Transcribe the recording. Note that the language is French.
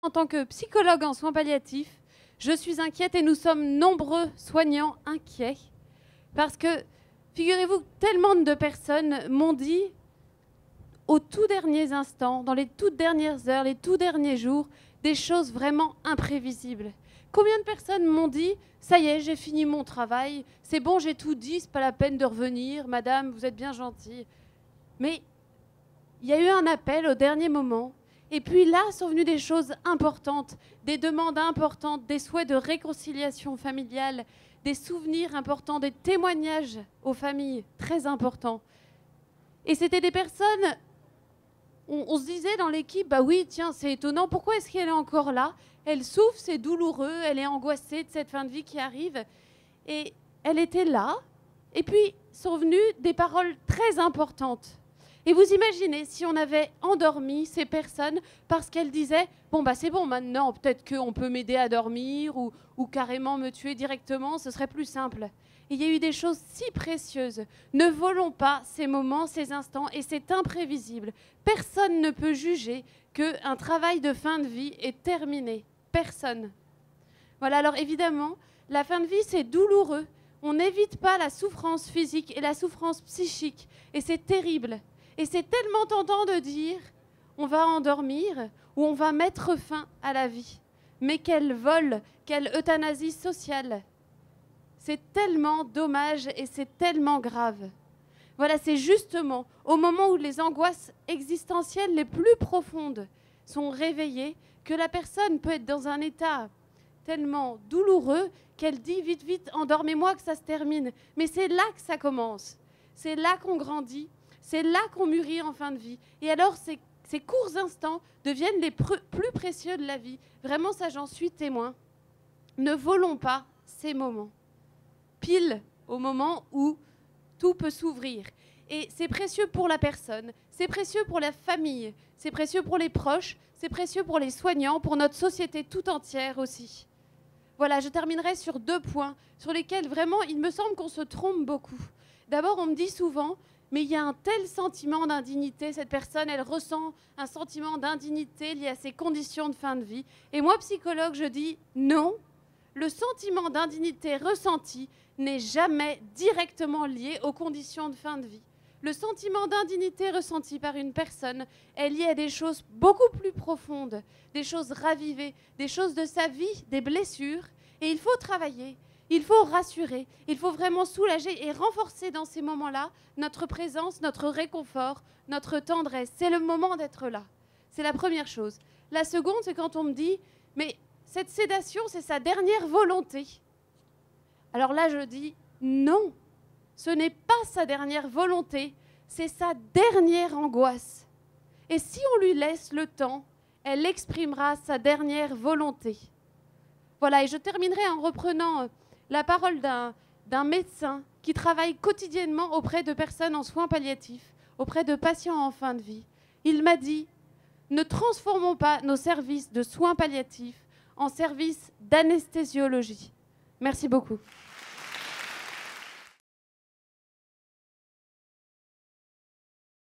En tant que psychologue en soins palliatifs, je suis inquiète et nous sommes nombreux soignants inquiets parce que, figurez-vous, tellement de personnes m'ont dit aux tout derniers instants, dans les toutes dernières heures, les tout derniers jours, des choses vraiment imprévisibles. Combien de personnes m'ont dit « ça y est, j'ai fini mon travail, c'est bon, j'ai tout dit, c'est pas la peine de revenir, madame, vous êtes bien gentille ». Mais il y a eu un appel au dernier moment. Et puis là sont venues des choses importantes, des demandes importantes, des souhaits de réconciliation familiale, des souvenirs importants, des témoignages aux familles très importants. Et c'était des personnes, on se disait dans l'équipe, bah oui, tiens, c'est étonnant, pourquoi est-ce qu'elle est encore là? Elle souffre, c'est douloureux, elle est angoissée de cette fin de vie qui arrive. Et elle était là, et puis sont venues des paroles très importantes. Et vous imaginez si on avait endormi ces personnes parce qu'elles disaient « Bon, bah c'est bon, maintenant, peut-être qu'on peut m'aider à dormir ou carrément me tuer directement, ce serait plus simple. » Et il y a eu des choses si précieuses. Ne volons pas ces moments, ces instants, et c'est imprévisible. Personne ne peut juger qu'un travail de fin de vie est terminé. Personne. Voilà, alors évidemment, la fin de vie, c'est douloureux. On n'évite pas la souffrance physique et la souffrance psychique, et c'est terrible. Et c'est tellement tentant de dire on va endormir ou on va mettre fin à la vie. Mais quel vol, quelle euthanasie sociale. C'est tellement dommage et c'est tellement grave. Voilà, c'est justement au moment où les angoisses existentielles les plus profondes sont réveillées que la personne peut être dans un état tellement douloureux qu'elle dit vite, vite, endormez-moi que ça se termine. Mais c'est là que ça commence. C'est là qu'on grandit. C'est là qu'on mûrit en fin de vie. Et alors, ces courts instants deviennent les plus précieux de la vie. Vraiment, ça, j'en suis témoin. Ne volons pas ces moments. Pile au moment où tout peut s'ouvrir. Et c'est précieux pour la personne, c'est précieux pour la famille, c'est précieux pour les proches, c'est précieux pour les soignants, pour notre société tout entière aussi. Voilà, je terminerai sur 2 points sur lesquels vraiment il me semble qu'on se trompe beaucoup. D'abord, on me dit souvent mais il y a un tel sentiment d'indignité, cette personne, elle ressent un sentiment d'indignité lié à ses conditions de fin de vie. Et moi, psychologue, je dis non, le sentiment d'indignité ressenti n'est jamais directement lié aux conditions de fin de vie. Le sentiment d'indignité ressenti par une personne est lié à des choses beaucoup plus profondes, des choses ravivées, des choses de sa vie, des blessures. Et il faut travailler. Il faut rassurer, il faut vraiment soulager et renforcer dans ces moments-là notre présence, notre réconfort, notre tendresse. C'est le moment d'être là. C'est la première chose. La seconde, c'est quand on me dit « mais cette sédation, c'est sa dernière volonté ». Alors là, je dis « non, ce n'est pas sa dernière volonté, c'est sa dernière angoisse. Et si on lui laisse le temps, elle exprimera sa dernière volonté. » Voilà, et je terminerai en reprenant la parole d'un médecin qui travaille quotidiennement auprès de personnes en soins palliatifs, auprès de patients en fin de vie. Il m'a dit « Ne transformons pas nos services de soins palliatifs en services d'anesthésiologie. » Merci beaucoup.